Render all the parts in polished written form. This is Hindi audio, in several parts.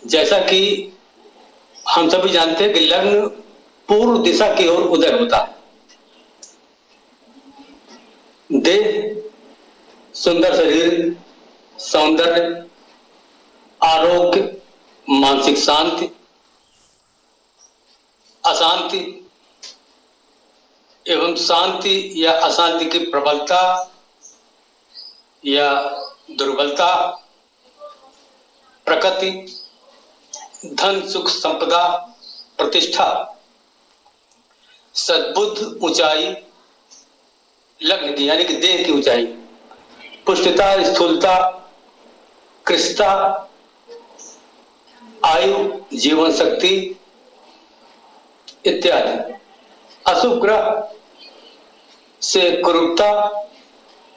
जैसा कि हम सभी जानते हैं कि लग्न पूर्व दिशा की ओर उदय होता है। देह, सुंदर शरीर, सौंदर्य, आरोग्य, मानसिक शांति, अशांति एवं शांति या अशांति की प्रबलता या दुर्बलता, प्रकृति, धन सुख संपदा, प्रतिष्ठा, सद्बुद्ध, ऊंचाई, लग्न की यानी कि देह की ऊंचाई, पुष्टता, स्थूलता, कृशता, आयु, जीवन शक्ति इत्यादि। अशुभ ग्रह से कुरूपता,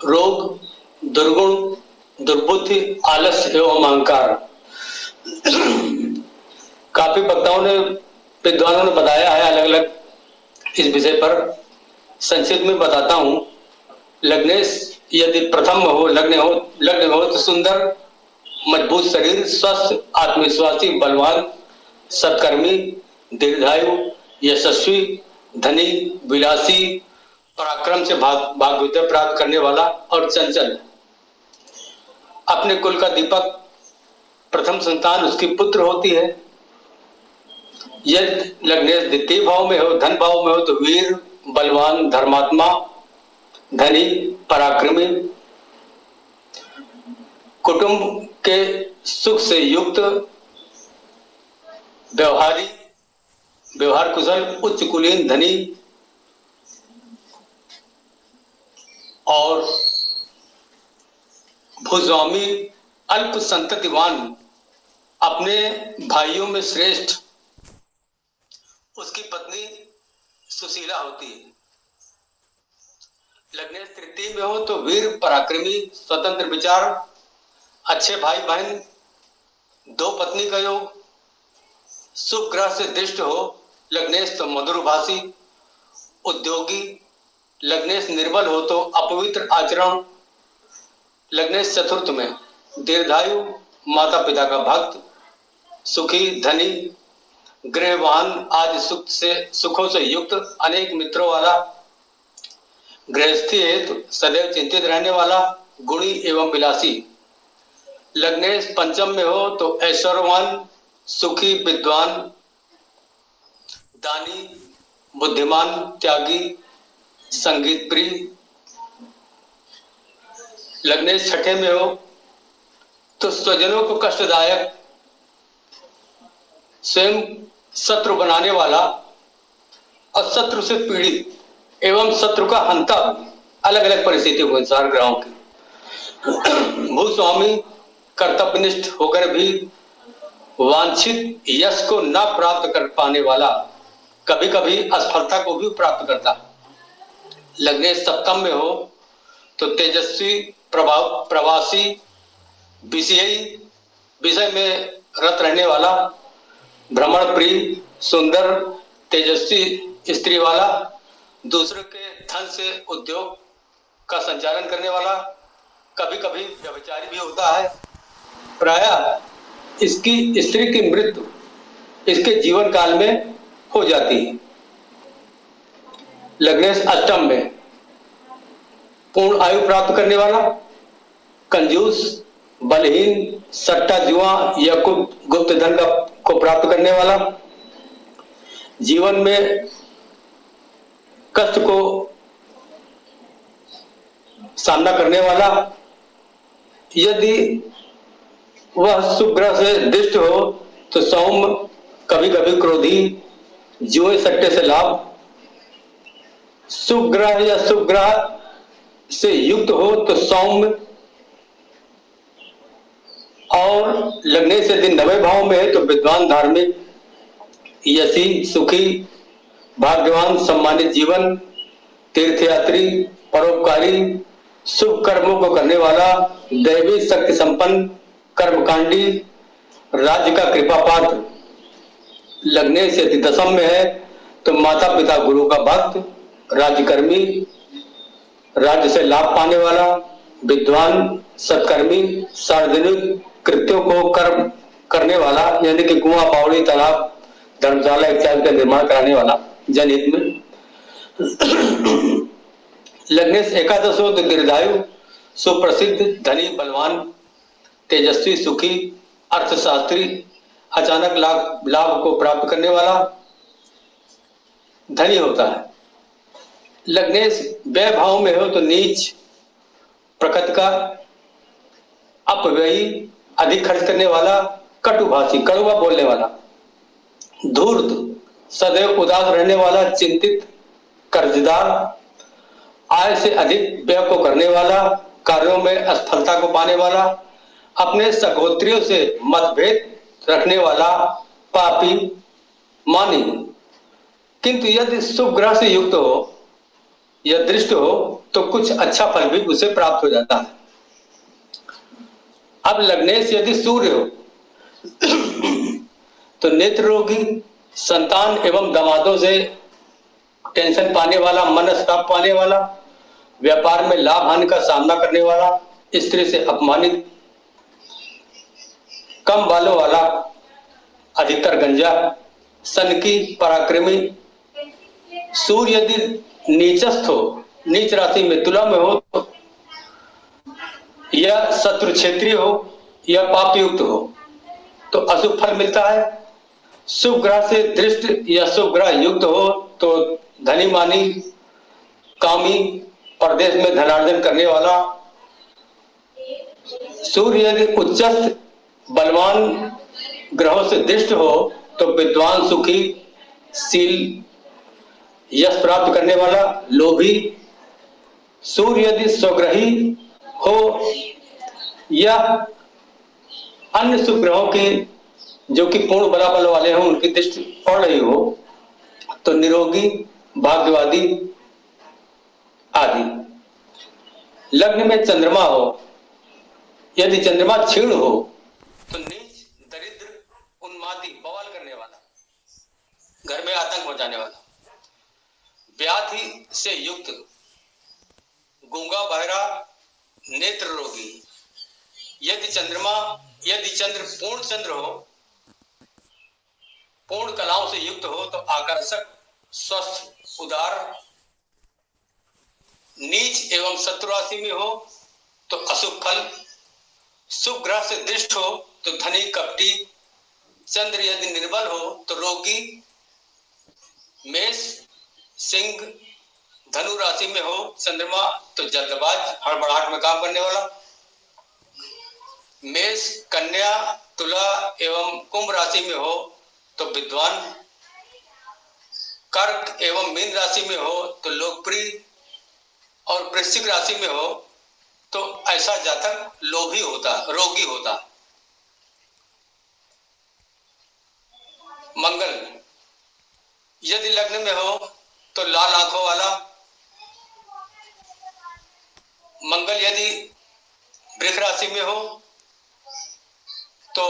रोग, दुर्गुण, दुर्बुद्धि, आलस्य एवं अहंकार। काफी वक्ताओं ने, विद्वानों ने बताया है अलग अलग इस विषय पर। संक्षिप्त में बताता हूं। लग्नेश यदि प्रथम हो, लग्न हो तो सुंदर, मजबूत शरीर, स्वस्थ, आत्मविश्वासी, बलवान, सत्कर्मी, दीर्घायु, यशस्वी, धनी, विलासी, पराक्रम से भाग्योदय प्राप्त करने वाला और चंचल। अपने कुल का दीपक, प्रथम संतान उसकी पुत्र होती है। यदि लग्नेश द्वितीय भाव में हो, धन भाव में हो तो वीर, बलवान, धर्मात्मा, धनी, पराक्रमी, कुटुंब के सुख से युक्त, व्यवहार कुशल, उच्च कुलीन, धनी और भूस्वामी, अल्प संततिवान, अपने भाइयों में श्रेष्ठ। उसकी पत्नी सुशीला होती है। लग्नेश तृतीय में हो तो वीर, पराक्रमी, स्वतंत्र विचार, अच्छे भाई बहन, दो पत्नी का योग। शुभ ग्रह से दृष्ट हो लग्नेश तो मधुरभाषी, उद्योगी। लग्नेश निर्बल हो तो अपवित्र आचरण। लग्नेश चतुर्थ में दीर्घायु, माता पिता का भक्त, सुखी, धनी, गृह वाहन आदि सुखों से युक्त, अनेक मित्रों वाला। गृहस्थी हेतु सदैव चिंतित रहने वाला, गुणी एवं विलासी। लग्नेश पंचम में हो तो ऐश्वर्यवान, सुखी, विद्वान, दानी, बुद्धिमान, त्यागी, संगीत प्रिय। लग्नेश छठे में हो तो स्वजनों को कष्टदायक, स्वयं शत्रु बनाने वाला और शत्रु से पीड़ित एवं शत्रु का हंता। अलग अलग परिस्थितियों के अनुसार ग्रहों की। भूस्वामी कर्तव्यनिष्ठ होकर भी वांछित यश को न प्राप्त कर पाने वाला, कभी कभी असफलता को भी प्राप्त करता। लग्नेश सप्तम में हो तो तेजस्वी, प्रवासी, विषय में रत रहने वाला, भ्रमण प्रिय, सुंदर, तेजस्वी स्त्री वाला, दूसरे के धन से उद्योग का संचालन करने वाला, कभी कभी व्यभिचारी भी होता है। प्रायः इसकी स्त्री की मृत्यु इसके जीवन काल में हो जाती है। लग्नेश अष्टम में पूर्ण आयु प्राप्त करने वाला, कंजूस, बलहीन, सट्टा जुआ या गुप्त धन को प्राप्त करने वाला, जीवन में कष्ट को सामना करने वाला। यदि वह शुभ ग्रह से दृष्ट हो तो सौम्य, कभी कभी क्रोधी, जुए सट्टे से लाभ। शुभ ग्रह या शुभ ग्रह से युक्त हो तो सौम्य और लग्नेश यदि नवे भाव में है तो विद्वान, धार्मिक, यशी, सुखी, भाग्यवान, सम्मानित जीवन, तीर्थयात्री, परोपकारी, शुभ कर्मों को करने वाला, दैवी शक्ति संपन्न, कर्मकांडी, राज्य का कृपा पात्र। लग्नेश यदि दशम में है तो माता पिता, गुरु का भक्त, राज्यकर्मी, राज्य से लाभ पाने वाला, विद्वान, सत्कर्मी, सार्वजनिक कृत्यों को करने वाला, यानी कि कुआं, बावड़ी, तालाब, धर्मशाला इत्यादि का निर्माण कराने वाला जनहित में। लग्नेश एकादश हो तो दीर्घायु, सुप्रसिद्ध, धनी, बलवान, तेजस्वी, सुखी, अर्थशास्त्री, अचानक लाभ लाभ को प्राप्त करने वाला धनी होता है। लग्नेश व्यय भाव में हो तो नीच प्रकृति का, अपव्ययी, अधिक खर्च करने वाला, कटुभाषी, कड़वा बोलने वाला, धूर्त, सदैव उदास रहने वाला, चिंतित, कर्जदार, आय से अधिक व्यय को करने वाला, कार्यों में असफलता को पाने वाला, अपने सहोदरियों से मतभेद रखने वाला, पापी, मानी। किंतु यदि शुभ ग्रह से युक्त हो या दृष्ट हो तो कुछ अच्छा फल भी उसे प्राप्त हो जाता है। अब लग्नेश यदि सूर्य हो तो नेत्र रोगी, संतान एवं दामादों से टेंशन पाने वाला, मनस्ताप पाने वाला, व्यापार में लाभ हानि का सामना करने वाला, स्त्री से अपमानित, कम बालों वाला, अधिकतर गंजा, सनकी, पराक्रमी। सूर्य यदि नीचस्थ हो, नीच राशि में तुला में हो तो या शत्रु क्षेत्रीय हो या पाप युक्त हो तो अशुभ फल मिलता है। शुभ ग्रह से दृष्ट या शुभ ग्रह युक्त हो तो धनी, मानी, कामी, परदेश में धनार्जन करने वाला। सूर्य यदि उच्चस्थ बलवान ग्रहों से दृष्ट हो तो विद्वान, सुखी, शील, यश प्राप्त करने वाला, लोभी। सूर्य यदि स्वग्रही हो या अन्य शुभ ग्रहों की जो कि पूर्ण बलाबल वाले हों उनकी दृष्टि पड़ रही हो तो निरोगी, भाग्यवादी आदि। लग्न में चंद्रमा हो, यदि चंद्रमा क्षीण हो तो नीच, दरिद्र, उन्मादी, बवाल करने वाला, घर में आतंक मचाने वाला, व्याधि से युक्त, गूंगा, बहरा, नेत्र रोगी। यदि चंद्र पूर्ण चंद्र हो, पूर्ण कलाओं से युक्त हो तो आकर्षक, स्वस्थ, उदार। नीच एवं शत्रु राशि में हो तो अशुभ फल। शुभ ग्रह से दृष्ट हो तो धनी, कपटी। चंद्र यदि निर्बल हो तो रोगी। मेष, सिंह, धनु राशि में हो चंद्रमा तो जल्दबाज, हड़बड़ाहट में काम करने वाला। मेष, कन्या, तुला एवं कुंभ राशि में हो तो विद्वान। कर्क एवं मीन राशि में हो तो लोकप्रिय और वृश्चिक राशि में हो तो ऐसा जातक लोभी होता, रोगी होता। मंगल यदि लग्न में हो तो लाल आंखों वाला। मंगल यदि वृष राशि में हो तो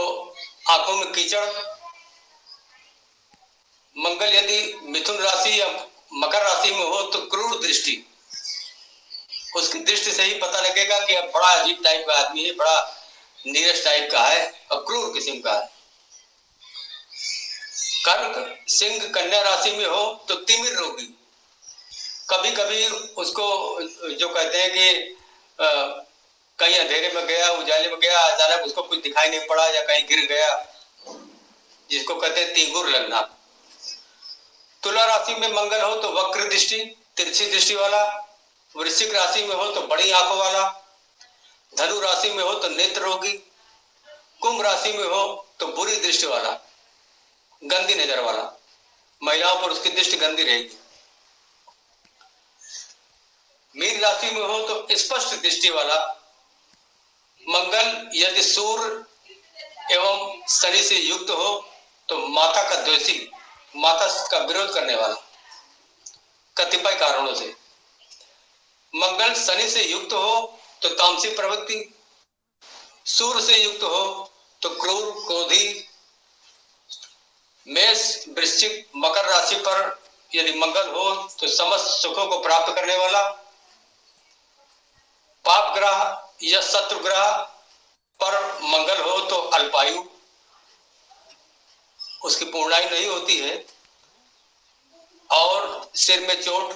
आंखों में कीचड़। मंगल यदि मिथुन राशि या मकर राशि में हो तो क्रूर दृष्टि। उसकी दृष्टि से ही पता लगेगा कि अब बड़ा अजीब टाइप का आदमी है, बड़ा नीरस टाइप का है और क्रूर किस्म का है। कर्क, सिंह, कन्या राशि में हो तो तिमिर रोगी। कभी कभी उसको जो कहते हैं कि कहीं अंधेरे में गया, उजाले में गया, अचानक उसको कुछ दिखाई नहीं पड़ा या कहीं गिर गया, जिसको कहते हैं तीगुर लगना। तुला राशि में मंगल हो तो वक्र दृष्टि, तिरछी दृष्टि वाला। वृश्चिक राशि में हो तो बड़ी आंखों वाला। धनु राशि में हो तो नेत्र रोगी। कुंभ राशि में हो तो बुरी दृष्टि वाला, गंदी नजर वाला। महिलाओं पर उसकी दृष्टि गंदी रहेगी। मीन राशि में हो तो स्पष्ट दृष्टि वाला। मंगल यदि सूर्य एवं शनि से युक्त हो तो माता का द्वेषी, माता का विरोध करने वाला कतिपय कारणों से। मंगल शनि से युक्त हो तो तामसी प्रवृत्ति। सूर्य से युक्त हो तो क्रूर, क्रोधी। मेष, वृश्चिक, मकर राशि पर यदि मंगल हो तो समस्त सुखों को प्राप्त करने वाला। पाप ग्रह या शत्रु ग्रह पर मंगल हो तो अल्पायु, उसकी पूर्णाई नहीं होती है और सिर में चोट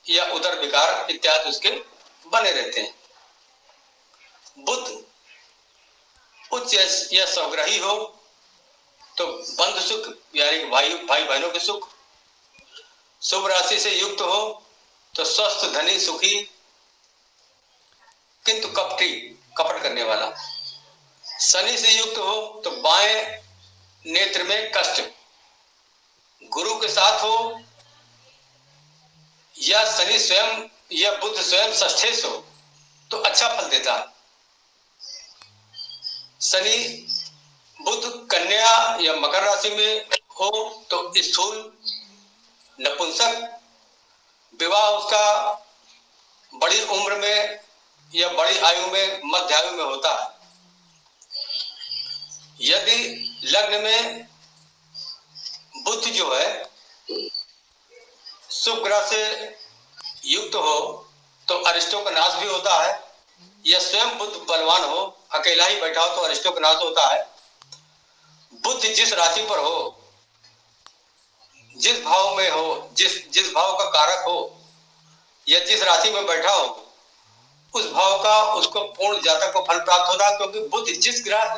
या उदर विकार इत्यादि उसके बने रहते हैं। बुध उच्च या स्वग्रही हो तो बंधु सुख यानी भाई बहनों के सुख, शुभ राशि से युक्त हो तो स्वस्थ धनी सुखी किंतु कपटी कपट करने वाला, शनि से युक्त हो तो बाएं नेत्र में कष्ट, गुरु के साथ हो या शनि स्वयं या बुध स्वयं षष्ठेश हो तो अच्छा फल देता है। शनि बुध कन्या या मकर राशि में हो तो स्थूल नपुंसक, विवाह उसका बड़ी उम्र में या बड़ी आयु में मध्य आयु में होता है। यदि लग्न में बुध जो है शुभ ग्रह से युक्त हो तो अरिष्टों का नाश भी होता है, या स्वयं बुध बलवान हो अकेला ही बैठा हो तो अरिष्टों का नाश होता है। बुध जिस राशि पर हो, जिस भाव में हो, जिस भाव का कारक हो या जिस राशि में बैठा हो उस भाव का उसको पूर्ण जातक को फल प्राप्त होता है, क्योंकि बुध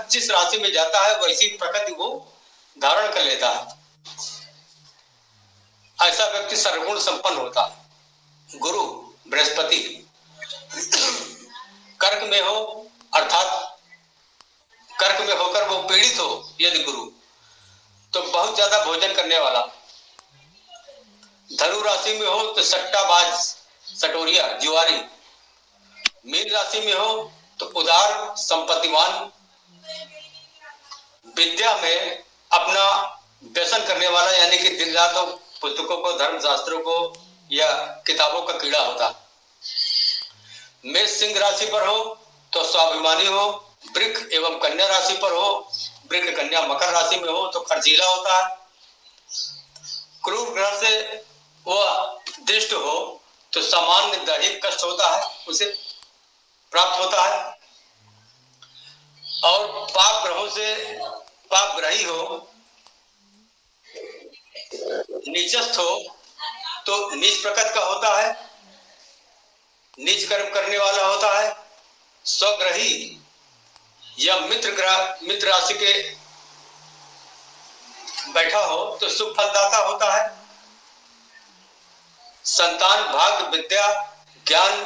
जिस राशि में जाता है वैसी प्रकृति वो धारण कर लेता है। ऐसा व्यक्ति सर्वगुण संपन्न होता है। गुरु बृहस्पति कर्क में हो अर्थात कर्क में होकर वो पीड़ित हो यदि गुरु तो बहुत ज्यादा भोजन करने वाला, धनु राशि में हो तो सट्टाबाज सटोरिया जुआरी, मीन राशि में हो तो उदार संपत्तिवान, विद्या में अपना व्यसन करने वाला यानी कि दिन रात पुस्तकों को धर्म शास्त्रों को या किताबों का कीड़ा होता। मेष सिंह राशि पर हो तो स्वाभिमानी हो, वृक्क एवं कन्या राशि पर हो, वृक्क कन्या मकर राशि में हो तो खर्चीला होता है। क्रूर ग्रह से वह दृष्ट हो तो सामान्य दैहिक कष्ट होता है उसे प्राप्त होता है, और पाप ग्रहों से पाप ग्रही हो नीचस्थ हो तो नीच प्रकृति का होता है, नीच कर्म करने वाला होता है। स्वग्रही या मित्र राशि के बैठा हो तो सुख फलदाता होता है। संतान भाग्य विद्या ज्ञान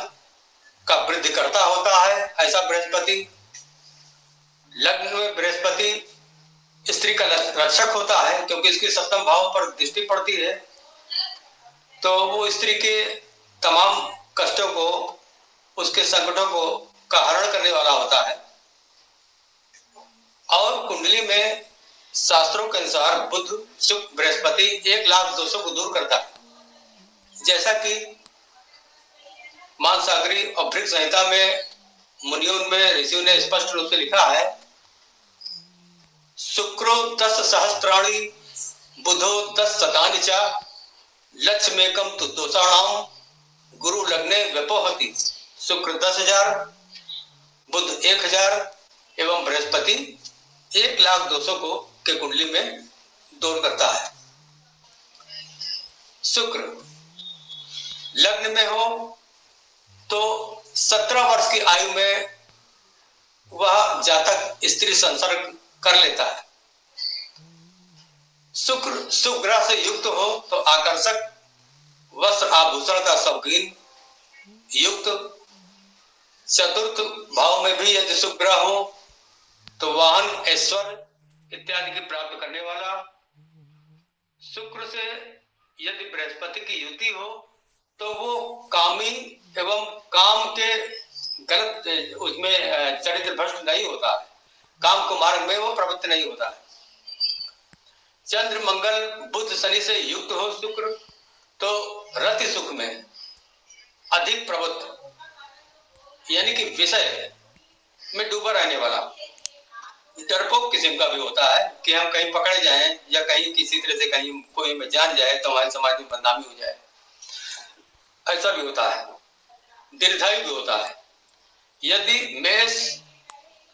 का वृद्धि करता होता है ऐसा बृहस्पति। लग्न में बृहस्पति स्त्री का रक्षक होता है क्योंकि इसकी सप्तम भाव पर दृष्टि पड़ती है, तो वो स्त्री के तमाम कष्टों को उसके संकटों को का हरण करने वाला होता है। और कुंडली में शास्त्रों के अनुसार बुध शुक्र बृहस्पति 1,00,000 को दूर करता है, जैसा कि मानसागरी और भृग संहिता में मुनियों में ऋषियों ने स्पष्ट रूप से लिखा है, शुक्रो 10 सहस्त्राणि बुधो 10 शतानि च लक्ष्यमेकम तु दोषाणाम गुरु लग्ने व्यपोहति। शुक्र 10,000, बुध 1,000 एवं बृहस्पति 1,00,000 को के कुंडली में दूर करता है। शुक्र लग्न में हो तो 17 वर्ष की आयु में वह जातक स्त्री संसर्ग कर लेता है। शुक्र शुभ ग्रह से युक्त हो तो आकर्षक, वस्त्र आभूषण का शौकीन, युक्त। चतुर्थ भाव में भी यदि शुभ ग्रह हो तो वाहन ऐश्वर्य इत्यादि की प्राप्त करने वाला। शुक्र से यदि बृहस्पति की युति हो तो वो कामी एवं काम के गलत उसमें चरित्र भ्रष्ट नहीं होता है, काम को मार्ग में वो प्रवृत्त नहीं होता है। चंद्र मंगल बुध शनि से युक्त हो शुक्र तो रति सुख में अधिक प्रवृत्त यानी कि विषय में डूबा रहने वाला, डरपोक किस्म का भी होता है कि हम कहीं पकड़े जाएं या कहीं किसी तरह से कहीं कोई में जान जाए तो हमारे समाज में बदनामी हो जाए, ऐसा भी होता है। दीर्घायु भी होता है। यदि मेष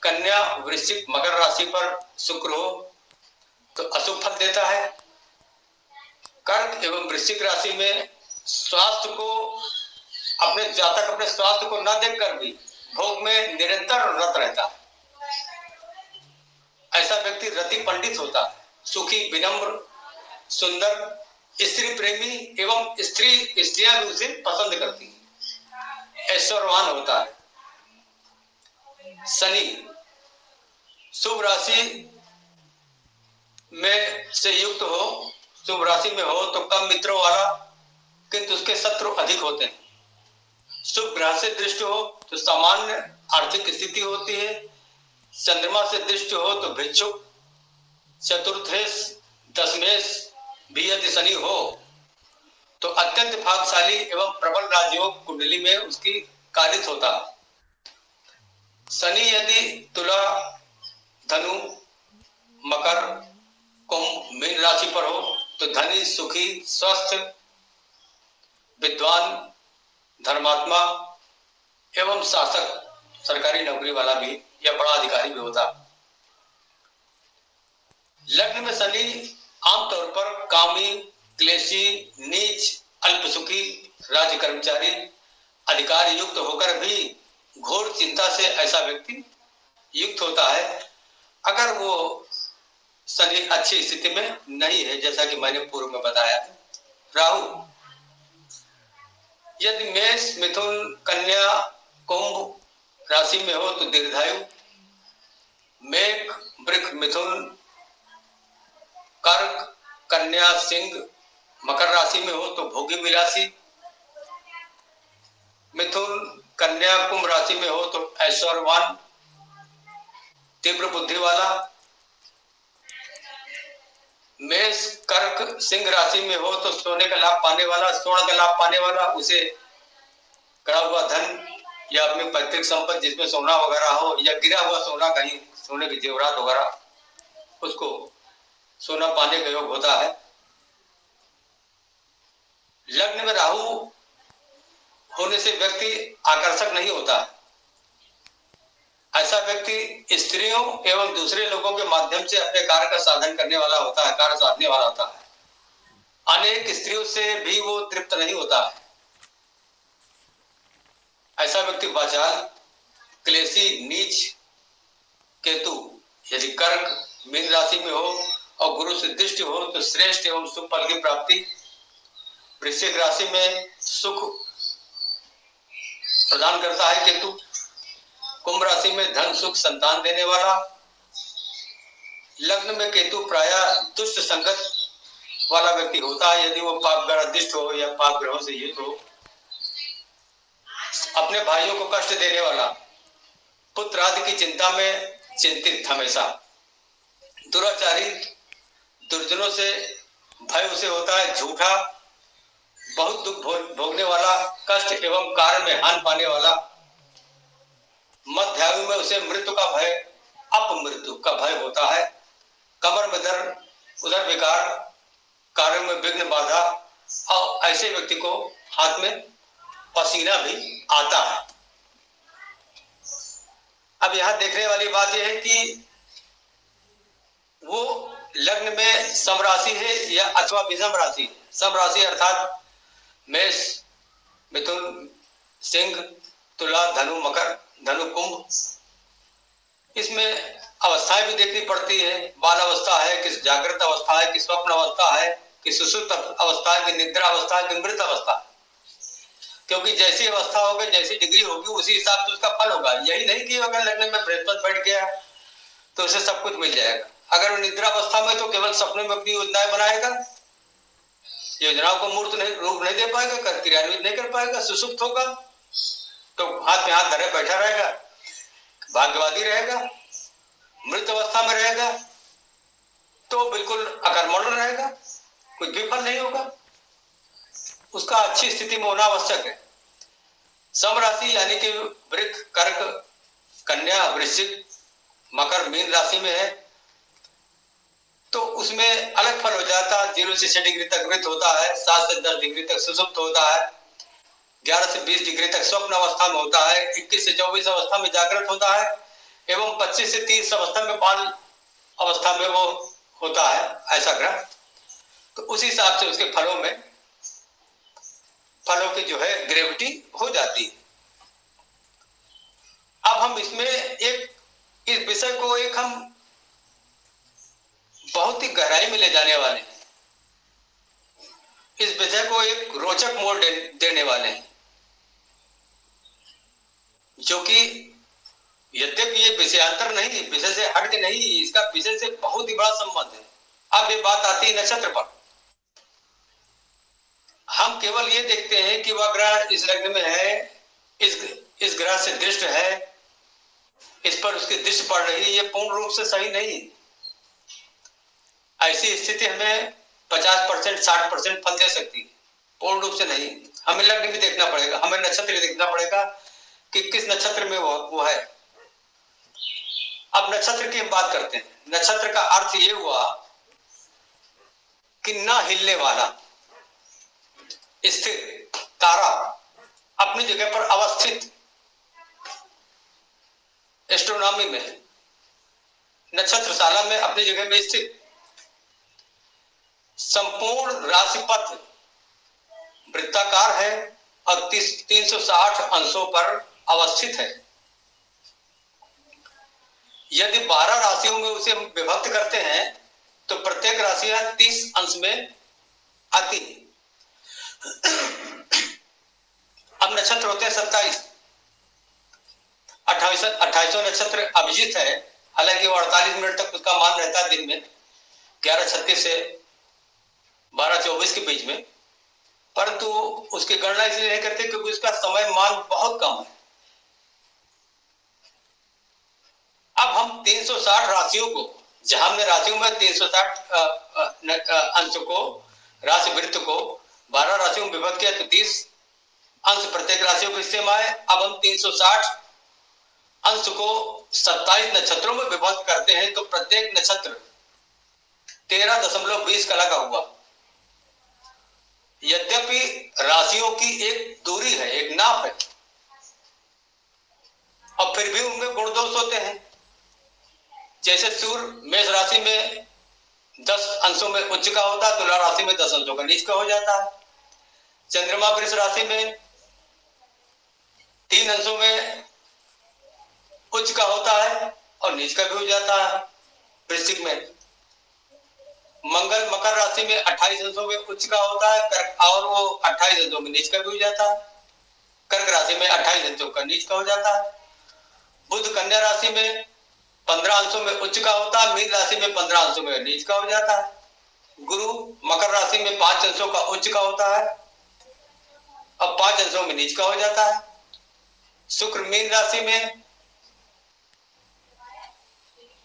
कन्या वृश्चिक मकर राशि पर शुक्र हो तो अशुभ फल देता है। कर्क एवं वृश्चिक राशि में स्वास्थ्य को अपने जातक अपने स्वास्थ्य को न देखकर भी भोग में निरंतर रत रहता है। ऐसा व्यक्ति रति पंडित होता है, सुखी, विनम्र, सुंदर, स्त्री प्रेमी एवं स्त्रियां भी उसे पसंद करती हैं, ऐश्वर्यवान होता है। शनि शुभ राशि में से युक्त हो, शुभ राशि में हो तो कम मित्रों वाला, किंतु उसके शत्रु अधिक होते हैं। शुभ ग्रह से दृष्टि हो तो सामान्य आर्थिक स्थिति होती है। चंद्रमा से दृष्टि हो तो भिक्षुक, चतुर्थेश, दशमेश भी यदि शनि हो तो अत्यंत भाग्यशाली एवं प्रबल राजयोग कुंडली में उसकी कारित होता है। शनि यदि तुला, धनु, मकर, कुंभ, मीन राशि पर हो तो धनी, सुखी, स्वस्थ, विद्वान, धर्मात्मा एवं शासक, सरकारी नौकरी वाला भी या बड़ा अधिकारी भी होता। लग्न में शनि आमतौर पर कामी, क्लेशी, नीच, अल्पसुखी, राज्य कर्मचारी, अधिकार युक्त होकर भी घोर चिंता से ऐसा व्यक्ति युक्त होता है अगर वो शनि अच्छी स्थिति में नहीं है, जैसा कि मैंने पूर्व में बताया। राहु यदि मेष, मिथुन, कन्या, कुंभ राशि में हो तो दीर्घायु, मेष, वृष, मिथुन, कर्क, कन्या, सिंह, मकर राशि में हो तो भोगी विलासी, मिथुन, कन्या, कुंभ राशि में हो तो ऐश्वर्यवान, तीव्र बुद्धि वाला, मेष, कर्क, सिंह राशि में हो तो सोने का लाभ पाने वाला, स्वर्ण का लाभ पाने वाला, उसे गड़ा हुआ धन या अपनी पैतृक संपत्ति जिसमें सोना वगैरह हो या गिरा हुआ सोना, कहीं सोने के जेवरात वगैरह, उसको सोना पाने का योग होता है। लग्न में राहु होने से व्यक्ति आकर्षक नहीं होता है। ऐसा व्यक्ति स्त्रियों एवं दूसरे लोगों के माध्यम से अपने कार्य का साधन करने वाला होता है, कार्य साधने वाला होता है। अनेक स्त्रियों से भी वो तृप्त नहीं होता है। ऐसा व्यक्ति वाचाल, क्लेशी, नीच, केतु यदि कर्क, मीन राशि में हो और गुरु से दृष्टि हो तो श्रेष्ठ एवं सुख फल की प्राप्ति। वृश्चिक राशि में सुख प्रदान करता है केतु। कुंभ राशि में धन, सुख, संतान देने वाला। लग्न में केतु प्रायः दुष्ट संगत वाला व्यक्ति होता है यदि वो पाप ग्रह अधिष्ठ हो या पाप ग्रहों से युक्त हो। अपने भाइयों को कष्ट देने वाला, पुत्र आदि की चिंता में चिंतित हमेशा, दुराचारी, दुर्जनों से भय उसे होता है, झूठा, बहुत दुख भोगने वाला, कष्ट एवं कार्य में हानि पाने वाला। मध्य आयु में उसे मृत्यु का भय, अपमृत्यु का भय होता है। कमर में दर्द, उधर विकार, कार्यों में विघ्न, बाधा और ऐसे व्यक्ति को हाथ में पसीना भी आता है। अब यहां देखने वाली बात यह है कि वो लग्न में सम राशि है या अथवा विषम राशि। सम राशि अर्थात मेष, मिथुन, सिंह, तुला, धनु, मकर, धनु, कुंभ। इसमें अवस्थाएं भी देखनी पड़ती है। बाल अवस्था है कि जागृत अवस्था है कि स्वप्न अवस्था है कि सुषुप्त अवस्था है कि निद्रा अवस्था है कि मृत अवस्था है। क्योंकि जैसी अवस्था होगी, जैसी डिग्री होगी, उसी हिसाब से उसका फल होगा। यही नहीं कि अगर लग्न में बृहस्पति बैठ गया तो उसे सब कुछ मिल जाएगा। अगर वो निद्रा अवस्था में तो केवल सपने में अपनी योजनाएं बनाएगा, योजनाओं को मूर्त नहीं, रूप नहीं दे पाएगा, कर क्रियान्वित नहीं कर पाएगा। सुसुप्त होगा तो हाथ में हाथ धरे बैठा रहेगा, भाग्यवादी रहेगा। मृत अवस्था में रहेगा तो बिल्कुल अकर्मण्य रहेगा, कुछ भी फल नहीं होगा। उसका अच्छी स्थिति में होना आवश्यक है। सम राशि यानी कि वृक्क, कर्क, कन्या, वृश्चिक, मकर, मीन राशि में है तो उसमें अलग फल हो जाता है। 0 से 6 डिग्री तक वृत्त होता है, 7 से 10 डिग्री तक सुषुप्त होता है, 11 से 20 डिग्री तक स्वप्न अवस्था में होता है, 21 से 24 अवस्था में जागृत होता है एवं 25 से 30 अवस्था में बाल अवस्था में वो होता है ऐसा ग्रह, तो उस हिसाब से उसके फलों की जो है ग्रेविटी हो जाती है। अब हम इसमें इस विषय को हम बहुत ही गहराई में ले जाने वाले हैं, इस विषय को एक रोचक मोड़ देने वाले हैं, जो कि यद्यपि ये विषयांतर नहीं, विषय से हट के नहीं, इसका विषय से बहुत ही बड़ा संबंध है। अब ये बात आती है नक्षत्र पर। हम केवल ये देखते हैं कि वह ग्रह इस लग्न में है, इस ग्रह से दृष्ट है, इस पर उसकी दृष्टि पड़ रही है, ये पूर्ण रूप से सही नहीं। ऐसी स्थिति हमें 50% 60% फल दे सकती है, पूर्ण रूप से नहीं। हमें लग्न भी देखना पड़ेगा, हमें नक्षत्र भी देखना पड़ेगा कि किस नक्षत्र में वो है। अब नक्षत्र की हम बात करते हैं। नक्षत्र का अर्थ ये हुआ कि ना हिलने वाला, स्थिर तारा, अपनी जगह पर अवस्थित। एस्ट्रोनॉमी में नक्षत्रशाला में अपनी जगह में स्थित, संपूर्ण राशिपथ वृत्ताकार है और 360 अंशों पर अवस्थित है। यदि 12 राशियों में उसे हम विभक्त करते हैं तो प्रत्येक राशि 30 अंश में आती। अब नक्षत्र होते हैं 27। 28वां नक्षत्र अभिजीत है, हालांकि वो 48 मिनट तक उसका मान रहता है दिन में, 11:36 से 12:24 के बीच में, परंतु उसकी गणना इसलिए नहीं करते क्योंकि उसका समय मान बहुत कम है। अब हम 360 राशियों को, जहां हमने राशियों में 360 अंश को, राशि वृत्त को 12 राशियों में विभक्त किया तो 30 अंश प्रत्येक राशियों के हिस्से में आए। अब हम 360 अंश को 27 नक्षत्रों में विभक्त करते हैं तो प्रत्येक नक्षत्र 13.20 कला का हुआ। यद्यपि राशियों की एक दूरी है, एक नाप है, और फिर भी उनमें गुण दोष होते हैं। जैसे सूर्य मेष राशि में 10 अंशों में उच्च का होता है, तुला राशि में 10 अंशों का नीच का हो जाता है। चंद्रमा वृष राशि में 3 अंशों में उच्च का होता है और नीच का भी हो जाता है। वृश्चिक में मंगल मकर राशि में 28 अंशों में उच्च का होता है और वो 28 अंशों में नीच का भी हो जाता है। कर्क राशि में 28 अंशों का नीच का हो जाता है। बुध कन्या राशि में 15 अंशों में उच्च का होता है, मीन राशि में 15 अंशों में नीच का हो जाता है। गुरु मकर राशि में 5 अंशों का उच्च का होता है और 5 अंशों में नीच का हो जाता है। शुक्र मीन राशि में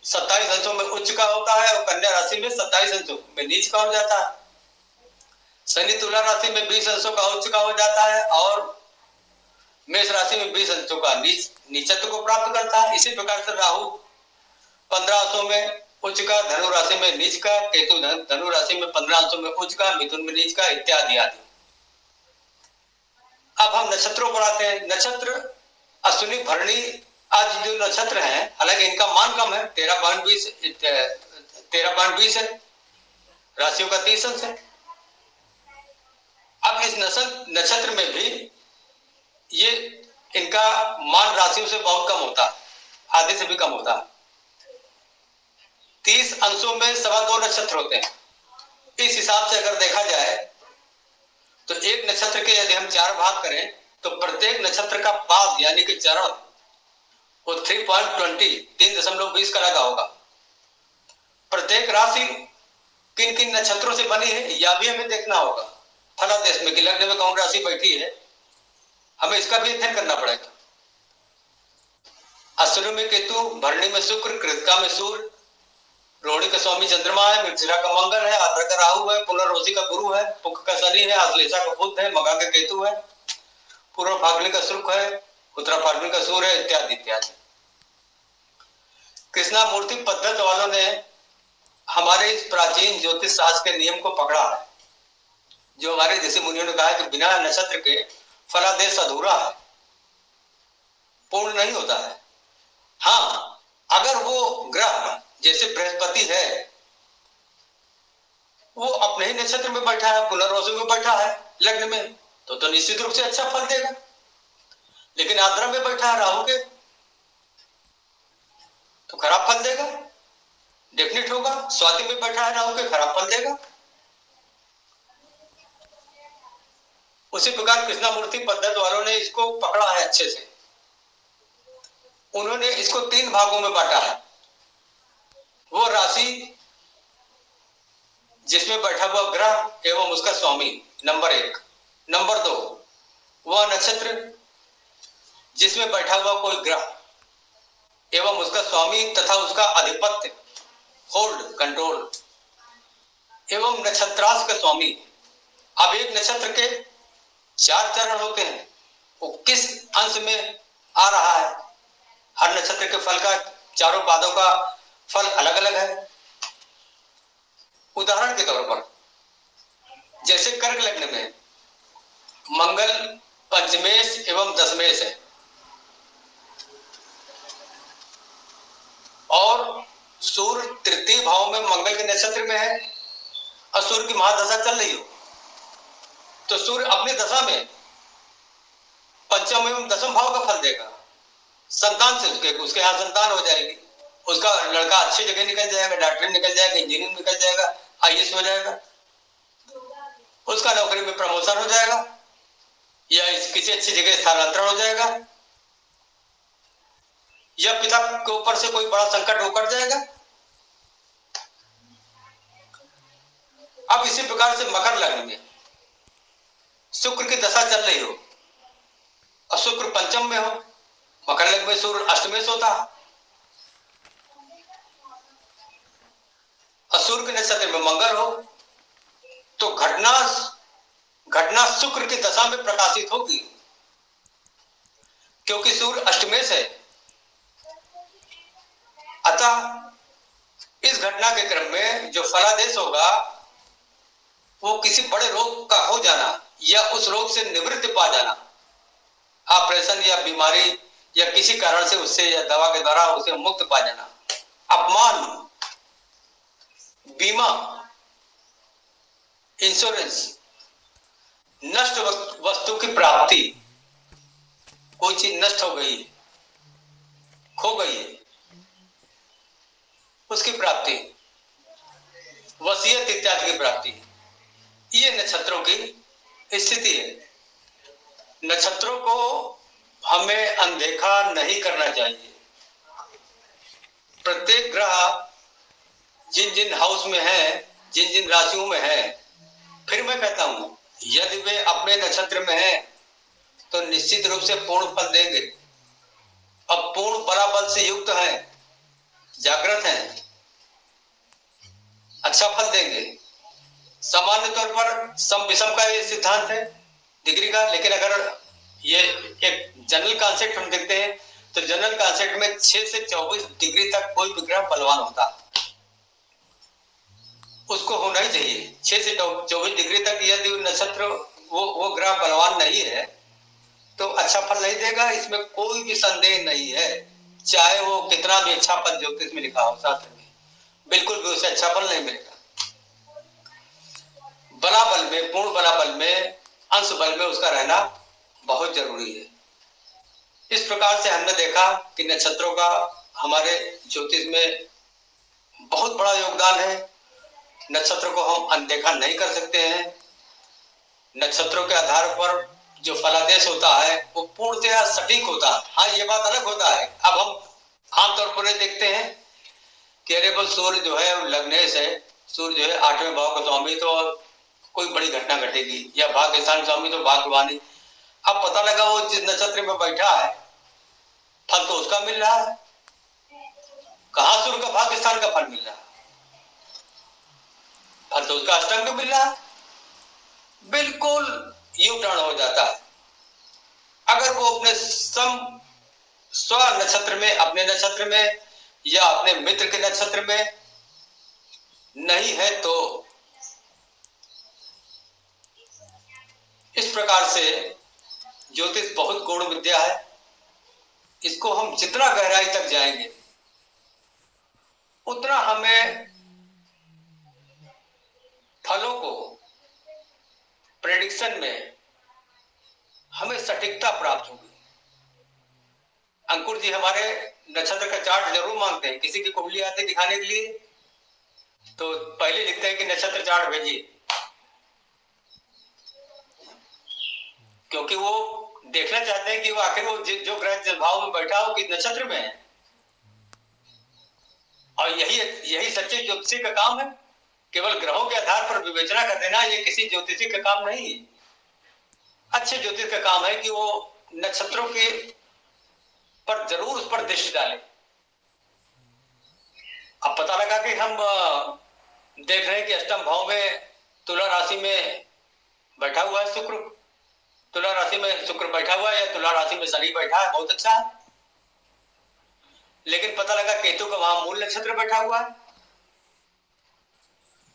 27 अंशों में उच्च का होता है और कन्या राशि में 27 अंशों में नीच का हो जाता है। शनि तुला राशि में 20 अंशों का उच्च का हो जाता है और मेष राशि में 20 अंशों का नीचत्व को प्राप्त करता है। इसी प्रकार से राहु 15 अंशों में उच्च का, धनु राशि में नीच का, केतु धनु राशि में 15 अंशों में उच्च का, मिथुन में नीच का, इत्यादि आदि। अब हम नक्षत्रों पर आते हैं। नक्षत्र अश्विनी भरणी आज जो नक्षत्र हैं, हालांकि इनका मान कम है, 13.20 है, राशियों का 30 अंश है। अब इस नक्षत्र में भी ये इनका मान राशियों से बहुत कम होता है, आधे से भी कम होता है। 30 अंशों में 2.25 नक्षत्र होते हैं। इस हिसाब से अगर देखा जाए तो एक नक्षत्र के यदि हम 4 भाग करें तो प्रत्येक नक्षत्र का पाद यानी कि चरण वो 3.20 कला का होगा। प्रत्येक राशि किन किन नक्षत्रों से बनी है यह भी हमें देखना होगा। फलादेश में कि लग्न में कौन राशि बैठी है, हमें इसका भी अध्ययन करना पड़ेगा। अश्विनी में केतु, भरणी में शुक्र, कृतिका में सूर्य, रोहिणी का स्वामी चंद्रमा है, मृगशिरा का मंगल है, आद्रा का राहु है, पुनर्वसु का गुरु है, पुख का शनि है, आश्लेषा का बुध है, मघा का केतु है, पूर्व फाल्गुनी का शुक्र है, उत्तरा फाल्गुनी का सूर्य है, इत्यादि इत्यादि। कृष्णा मूर्ति पद्धत वालों ने हमारे इस प्राचीन ज्योतिष शास्त्र के नियम को पकड़ा है, जो हमारे ऋषि मुनियों ने कहा है कि बिना नक्षत्र के फलादेश अधूरा है, पूर्ण नहीं होता है। हाँ, अगर वो ग्रह जैसे बृहस्पति है वो अपने ही नक्षत्र में बैठा है, पुनर्वसु में बैठा है लग्न में, तो निश्चित रूप से अच्छा फल देगा। लेकिन आद्रा में बैठा है राहु के, तो खराब फल देगा, डेफिनेट होगा। स्वाति में बैठा है राहु के, खराब फल देगा। उसी प्रकार कृष्णामूर्ति पद्धत वालों ने इसको पकड़ा है अच्छे से। उन्होंने इसको 3 भागों में बांटा है। वो राशि जिसमें बैठा हुआ ग्रह एवं उसका स्वामी, नंबर 1। नंबर 2, वह नक्षत्र जिसमें बैठा हुआ कोई ग्रह एवं उसका स्वामी तथा उसका अधिपत्य, होल्ड, कंट्रोल, एवं नक्षत्रांश का स्वामी। अब एक नक्षत्र के 4 चरण होते हैं, वो किस अंश में आ रहा है। हर नक्षत्र के फल का, चारों पादों का फल अलग अलग है। उदाहरण के तौर पर जैसे कर्क लग्न में मंगल पंचमेश एवं दशमेश है, और सूर्य तृतीय भाव में मंगल के नक्षत्र में है, और सूर्य की महादशा चल रही हो, तो सूर्य अपनी दशा में पंचम एवं दशम भाव का फल देगा। संतान से उसके यहाँ संतान हो जाएगी, उसका लड़का अच्छी जगह निकल जाएगा, डॉक्टरी निकल जाएगा, इंजीनियरिंग निकल जाएगा, आईएएस हो जाएगा, उसका नौकरी में प्रमोशन हो जाएगा, या किसी अच्छी जगह स्थानांतरण हो जाएगा, या पिता के ऊपर से कोई बड़ा संकट होकर जाएगा। अब इसी प्रकार से मकर लग्न में शुक्र की दशा चल रही हो और शुक्र पंचम में हो, मकर लग्न में सूर्य अष्टमेश होता है, और सूर्य के नक्षत्र में मंगल हो, तो घटना शुक्र की दशा में प्रकाशित होगी, क्योंकि सूर्य अष्टमेश है। अतः इस घटना के क्रम में जो फलादेश होगा वो किसी बड़े रोग का हो जाना, या उस रोग से निवृत्ति पा जाना, ऑपरेशन या बीमारी या किसी कारण से उससे या दवा के द्वारा उसे मुक्त पा जाना, अपमान, बीमा, इंश्योरेंस, नष्ट वस्तु की प्राप्ति, कोई चीज नष्ट हो गई, खो गई, उसकी प्राप्ति, वसीयत इत्यादि की प्राप्ति, ये नक्षत्रों की स्थिति है। नक्षत्रों को हमें अनदेखा नहीं करना चाहिए। प्रत्येक ग्रह जिन जिन हाउस में है, जिन जिन राशियों में है, फिर मैं कहता हूं यदि वे अपने नक्षत्र में है तो निश्चित रूप से पूर्ण फल देंगे। अब पूर्ण बलाबल से युक्त है, जागृत है, अच्छा फल देंगे। सामान्य तौर पर सम विषम का ये सिद्धांत है डिग्री का, लेकिन अगर ये एक जनरल कॉन्सेप्ट हम देखते हैं तो जनरल कॉन्सेप्ट में 6 से 24 डिग्री तक कोई भी ग्रह बलवान होता है, उसको होना ही चाहिए। 6 से 24 डिग्री तक यदि नक्षत्र वो ग्रह बलवान नहीं है तो अच्छा फल नहीं देगा, इसमें कोई भी संदेह नहीं है। चाहे वो कितना भी अच्छा फल ज्योतिष में लिखा हो, शास्त्र में, बिल्कुल भी उसे अच्छा फल नहीं मिलेगा। बलाबल में, पूर्ण बलाबल में, अंश बल में उसका रहना बहुत जरूरी है। इस प्रकार से हमने देखा कि नक्षत्रों का हमारे ज्योतिष में बहुत बड़ा योगदान है। नक्षत्र को हम अनदेखा नहीं कर सकते हैं। नक्षत्रों के आधार पर जो फलादेश होता है वो पूर्णतया सटीक होता है। हाँ, ये बात अलग होता है, अब हम आमतौर पर देखते हैं कि अरे बस सूर्य जो है लग्नेश है, सूर्य जो है 8वें भाव का स्वामी, तो कोई बड़ी घटना घटेगी, या भाग्य स्थान स्वामी तो भाग्यवानी। अब पता लगा वो जिस नक्षत्र में बैठा है फल तो उसका मिल रहा है, कहां सूर्य का भाग्य स्थान का फल मिल रहा है, फल तो उसका अष्टम का मिल रहा है। बिल्कुल यू टर्न हो जाता है। अगर वो अपने स्व नक्षत्र में, अपने नक्षत्र में या अपने मित्र के नक्षत्र में नहीं है तो इस प्रकार से ज्योतिष बहुत गूढ़ विद्या है। इसको हम जितना गहराई तक जाएंगे उतना हमें प्रेडिक्शन में हमें सटीकता प्राप्त होगी। अंकुर जी हमारे नक्षत्र का चार्ट जरूर मांगते हैं, किसी की कुंडली आती दिखाने के लिए तो पहले लिखते हैं कि नक्षत्र चार्ट भेजिए, क्योंकि वो देखना चाहते हैं कि वो आखिर वो जो ग्रह जिस भाव में बैठा हो किस नक्षत्र में है। और यही सच्चे ज्योतिषी का काम है। केवल ग्रहों के आधार पर विवेचना कर देना ये किसी ज्योतिषी का काम नहीं है। अच्छे ज्योतिष का काम है कि वो नक्षत्रों के पर जरूर उस पर दृष्टि डाले। अब पता लगा कि हम देख रहे हैं कि अष्टम भाव में तुला राशि में बैठा हुआ है शुक्र, तुला राशि में शुक्र बैठा हुआ है या तुला राशि में शनि बैठा है, बहुत अच्छा है। लेकिन पता लगा केतु का वहां मूल नक्षत्र बैठा हुआ है,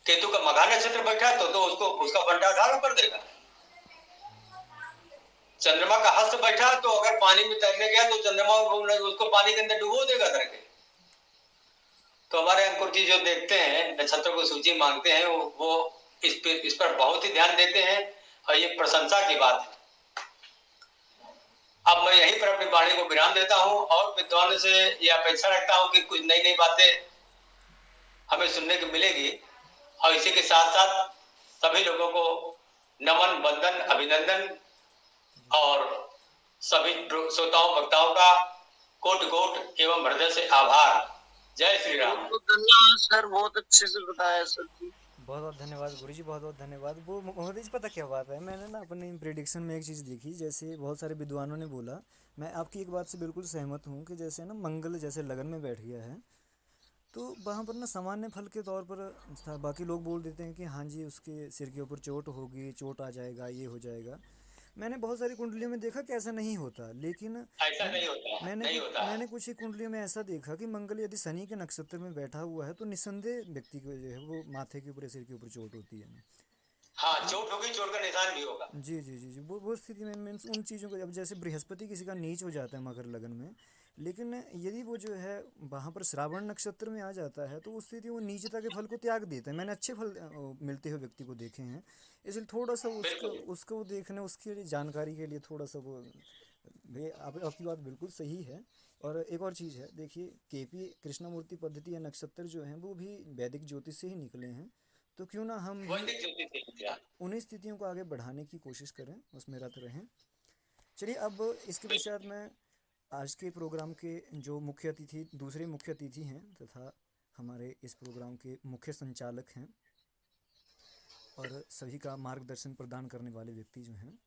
केतु का मघा नक्षत्र बैठा है तो उसको उसका फंडाधार ऊपर देगा। चंद्रमा का हस्त बैठा तो अगर पानी में तैरने गया तो चंद्रमा उसको पानी के अंदर डुबो देगा करके। तो हमारे अंकुर जी जो देखते हैं नक्षत्रों को सूची मांगते हैं वो इस पर बहुत ही ध्यान देते हैं और ये प्रशंसा की बात है। अब मैं यहीं पर अपनी वाणी को विराम देता हूं और विद्वानों से ये अपेक्षा रखता हूं कि कुछ नई नई बातें हमें सुनने को मिलेगी। और इसी के साथ साथ सभी लोगों को नमन, वंदन, अभिनंदन और सभी श्रोताओं वक्ताओं का कोटि कोटि एवं हृदय से आभार। जय श्री राम। धन्यवाद सर, बहुत अच्छे से बताया सर जी। बहुत बहुत धन्यवाद गुरु जी, बहुत बहुत धन्यवाद। वो मोहम्मद जी पता क्या बात है, मैंने ना अपने प्रिडिक्शन में एक चीज़ देखी, जैसे बहुत सारे विद्वानों ने बोला, मैं आपकी एक बात से बिल्कुल सहमत हूँ कि जैसे ना मंगल जैसे लगन में बैठ गया है तो वहाँ पर ना सामान्य फल के तौर पर बाकी लोग बोल देते हैं कि हाँ जी उसके सिर के ऊपर चोट होगी, चोट आ जाएगा, ये हो जाएगा। मैंने बहुत सारी कुंडलियों में देखा कि ऐसा नहीं होता, लेकिन ऐसा नहीं होता, नहीं होता। मैंने कुछ ही कुंडलियों में ऐसा देखा कि मंगल यदि शनि के नक्षत्र में बैठा हुआ है तो निस्संदेह व्यक्ति को जो है वो माथे के ऊपर, सिर के ऊपर चोट होती है ना। हाँ, चोट होगी, चोट का निशान भी होगा। जी जी जी जी, वो स्थिति में मीन्स उन चीज़ों को, अब जैसे बृहस्पति किसी का नीच हो जाता है मकर लगन में, लेकिन यदि वो जो है वहाँ पर श्रावण नक्षत्र में आ जाता है तो उस स्थिति वो नीचता के फल को त्याग देता है। मैंने अच्छे फल मिलते हुए व्यक्ति को देखे हैं, इसलिए थोड़ा सा उसको देखने, उसके लिए जानकारी के लिए थोड़ा सा वो भाई आपकी बात बिल्कुल सही है। और एक और चीज़ है, देखिए केपी कृष्णमूर्ति पद्धति या नक्षत्र जो हैं वो भी वैदिक ज्योतिष से ही निकले हैं, तो क्यों ना हम भी उन्हीं स्थितियों को आगे बढ़ाने की कोशिश करें, उसमें रत रहें। चलिए अब इसके पश्चात मैं आज के प्रोग्राम के जो मुख्य अतिथि, दूसरे मुख्य अतिथि हैं तथा हमारे इस प्रोग्राम के मुख्य संचालक हैं और सभी का मार्गदर्शन प्रदान करने वाले व्यक्ति जो हैं,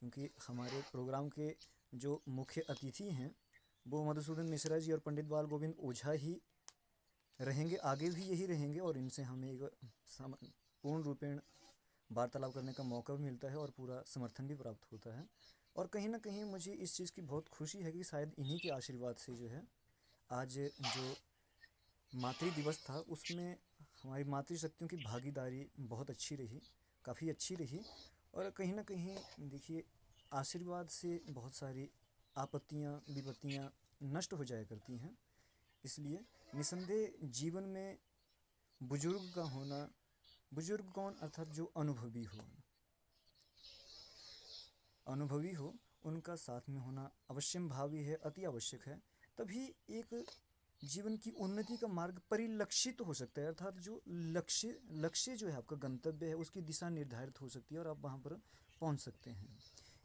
क्योंकि हमारे प्रोग्राम के जो मुख्य अतिथि हैं वो मधुसूदन मिश्रा जी और पंडित बाल गोविंद ओझा ही रहेंगे, आगे भी यही रहेंगे और इनसे हमें एक पूर्ण रूपेण वार्तालाप करने का मौका भी मिलता है और पूरा समर्थन भी प्राप्त होता है। और कहीं ना कहीं मुझे इस चीज़ की बहुत खुशी है कि शायद इन्हीं के आशीर्वाद से जो है आज जो मातृ दिवस था उसमें हमारी मातृशक्तियों की भागीदारी बहुत अच्छी रही, काफ़ी अच्छी रही। और कहीं ना कहीं देखिए आशीर्वाद से बहुत सारी आपत्तियाँ विपत्तियाँ नष्ट हो जाया करती हैं, इसलिए निसंदेह जीवन में बुजुर्ग का होना, बुजुर्ग कौन, अर्थात जो अनुभवी हो उनका साथ में होना अवश्यम भावी है, अति आवश्यक है। तभी एक जीवन की उन्नति का मार्ग परिलक्षित हो सकता है, अर्थात जो लक्ष्य जो है आपका गंतव्य है उसकी दिशा निर्धारित हो सकती है और आप वहाँ पर पहुँच सकते हैं।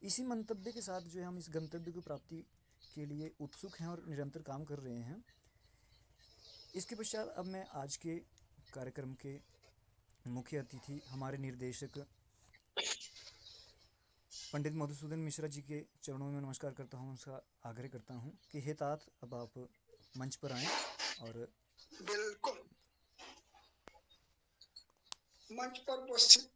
इसी मंतव्य के साथ जो है हम इस गंतव्य की प्राप्ति के लिए उत्सुक हैं और निरंतर काम कर रहे हैं। इसके पश्चात अब मैं आज के कार्यक्रम के मुख्य अतिथि हमारे निर्देशक पंडित मधुसूदन मिश्रा जी के चरणों में नमस्कार करता हूँ, उनका आग्रह करता हूँ कि हे तात अब आप मंच पर आएं और बिल्कुल मंच पर उपस्थित